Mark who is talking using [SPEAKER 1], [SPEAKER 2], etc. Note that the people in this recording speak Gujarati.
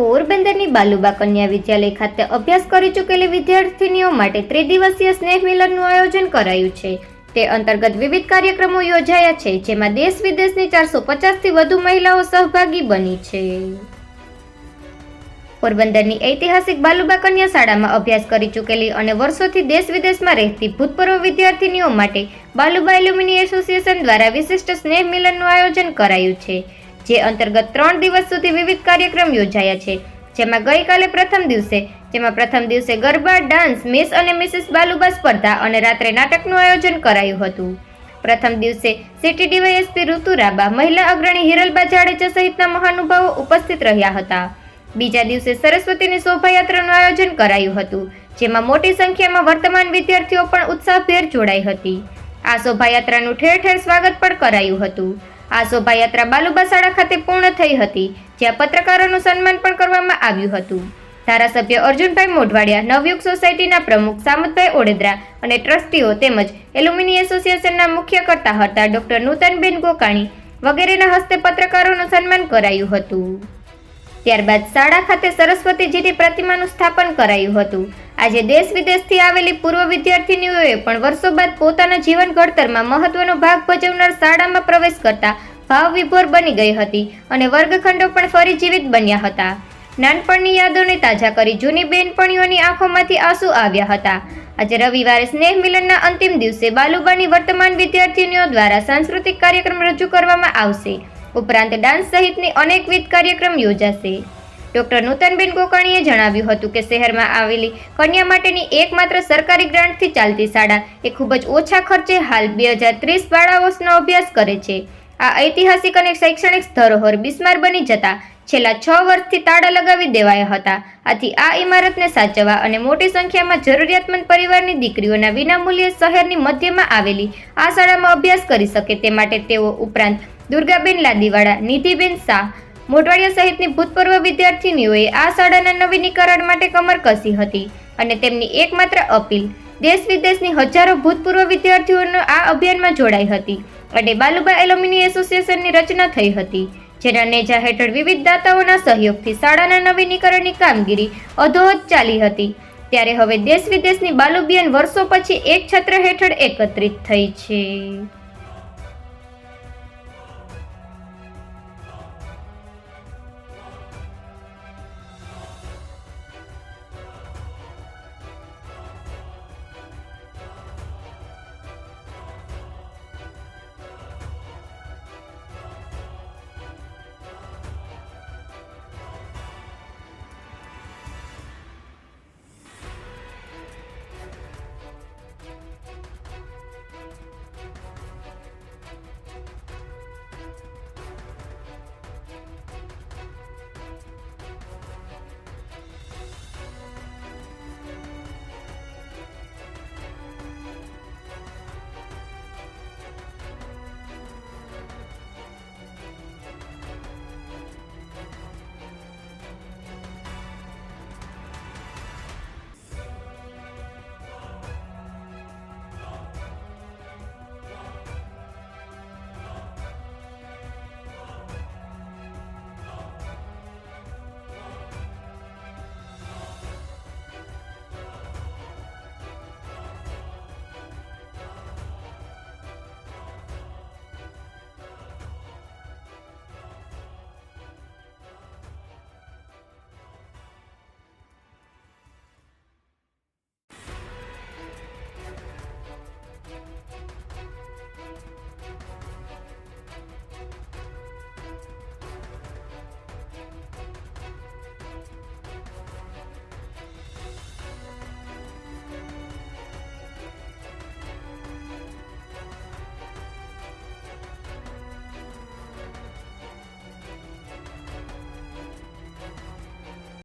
[SPEAKER 1] પોરબંદરની બાલુબા કન્યા વિદ્યાલય ખાતે અભ્યાસ કરી ચૂકેલી વિદ્યાર્થીનીઓ માટે ત્રિદિવસીય સ્નેહ મિલનનું આયોજન કરાયું છે। તે અંતર્ગત વિવિધ કાર્યક્રમો યોજાયા છે, જેમાં દેશ વિદેશની 450થી વધુ મહિલાઓ સહભાગી બની છે। પોરબંદરની ઐતિહાસિક બાલુબા કન્યા શાળામાં અભ્યાસ કરી ચૂકેલી અને વર્ષોથી દેશ વિદેશમાં રહેતી ભૂતપૂર્વ વિદ્યાર્થીનીઓ માટે બાલુબા એલ્યુમિની એસોસિએશન દ્વારા વિશિષ્ટ સ્નેહ મિલનનું આયોજન કરાયું છે, જે અંતર્ગત 3 દિવસ સુધી વિવિધ કાર્યક્રમ યોજાયા છે, જેમાં ગઈકાલે પ્રથમ દિવસે ગરબા, ડાન્સ, મિસ અને મિસિસ બાલુબા સ્પર્ધા અને રાત્રે નાટકનું આયોજન કરાયું હતું। પ્રથમ દિવસે સિટી ડીવાયએસપી ઋતુરાબા, મહિલા અગ્રણી હિરલબા જાડેજા સહિતના મહાનુભાવો ઉપસ્થિત રહ્યા હતા। બીજા દિવસે સરસ્વતીની શોભાયાત્રાનું આયોજન કરાયું હતું, જેમાં મોટી સંખ્યામાં વર્તમાન વિદ્યાર્થીઓ પણ ઉત્સાહભેર જોડાઈ હતી। આ શોભાયાત્રાનું ઠેર ઠેર સ્વાગત પણ કરાયું હતું। આ શોભાયાત્રા બાલુબા શાળા ખાતે પૂર્ણ થઈ હતી, જ્યાં પત્રકારોનું સન્માન પણ કરવામાં આવ્યું હતું। ધારાસભ્ય અર્જુનભાઈ મોઢવાડિયા, નવયુગ સોસાયટીના પ્રમુખ સામતભાઈ ઓડેદરા અને ટ્રસ્ટીઓ તેમજ એલ્યુમિની એસોસિએશનના મુખ્ય કરતા હતા ડોક્ટર નૂતનબેન ગોકાણી વગેરેના હસ્તે પત્રકારોનું સન્માન કરાયું હતું। ત્યારબાદ શાળા ખાતે સરસ્વતીજીની પ્રતિમાનું સ્થાપન કરાયું હતું। આજે દેશ વિદેશથી આવેલી પૂર્વ વિદ્યાર્થીનીઓએ પણ વર્ષો બાદ પોતાના જીવન ઘડતરમાં મહત્વનો ભાગ ભજવનાર શાળામાં પ્રવેશ કરતા ભાવ વિભોર બની ગઈ હતી અને વર્ગખંડો પણ ફરી જીવિત બન્યા હતા। નાનપણની યાદોને તાજા કરી જૂની બહેનપણીઓની આંખોમાંથી આંસુ આવ્યા હતા। આજે રવિવારે સ્નેહ મિલનના અંતિમ દિવસે બાલુબાની વર્તમાન વિદ્યાર્થીનીઓ દ્વારા સાંસ્કૃતિક કાર્યક્રમ રજૂ કરવામાં આવશે, ઉપરાંત ડાન્સ સહિતની અનેકવિધ કાર્યક્રમ યોજાશે। ડોક્ટર નૂતનબેન ગોકાણીએ જણાવ્યું હતું કે શહેરમાં આવેલી કન્યા માટેની એકમાત્ર સરકારી ગ્રાન્ટથી ચાલતી શાળા એ ખૂબ જ ઓછા ખર્ચે હાલ 2030 બાળાઓનો અભ્યાસ કરે છે। આ ઐતિહાસિક અને શૈક્ષણિક ધરોહર બિસ્માર બની જતા છેલ્લા 6 વર્ષથી તાળા લગાવી દેવાયા હતા। આથી આ ઇમારતને સાચવવા અને મોટી સંખ્યામાં જરૂરિયાતમંદ પરિવારની દીકરીઓના વિનામૂલ્યે શહેરની મધ્યમાં આવેલી આ શાળામાં અભ્યાસ કરી શકે તે માટે તેઓ ઉપરાંત દુર્ગાબેન લાદીવાળા, નિધિબેન શાહ, મોઢવાડિયા સહિતની ભૂતપૂર્વ વિદ્યાર્થીનીઓએ આ શાળાના નવીનીકરણ માટે કમર કસી હતી અને તેમની એકમાત્ર અપીલ દેશ વિદેશની હજારો ભૂતપૂર્વ વિદ્યાર્થીઓનો આ અભિયાનમાં જોડાઈ હતી અને બાલુબા એલ્યુમિની એસોસિએશનની રચના થઈ હતી, જેના નેજા હેઠળ વિવિધ દાતાઓના સહયોગથી શાળાના નવીનીકરણની કામગીરી અધોહદ ચાલી હતી। ત્યારે હવે દેશ વિદેશની બાલુબિયન વર્ષો પછી એક છત્ર હેઠળ એકત્રિત થઈ છે।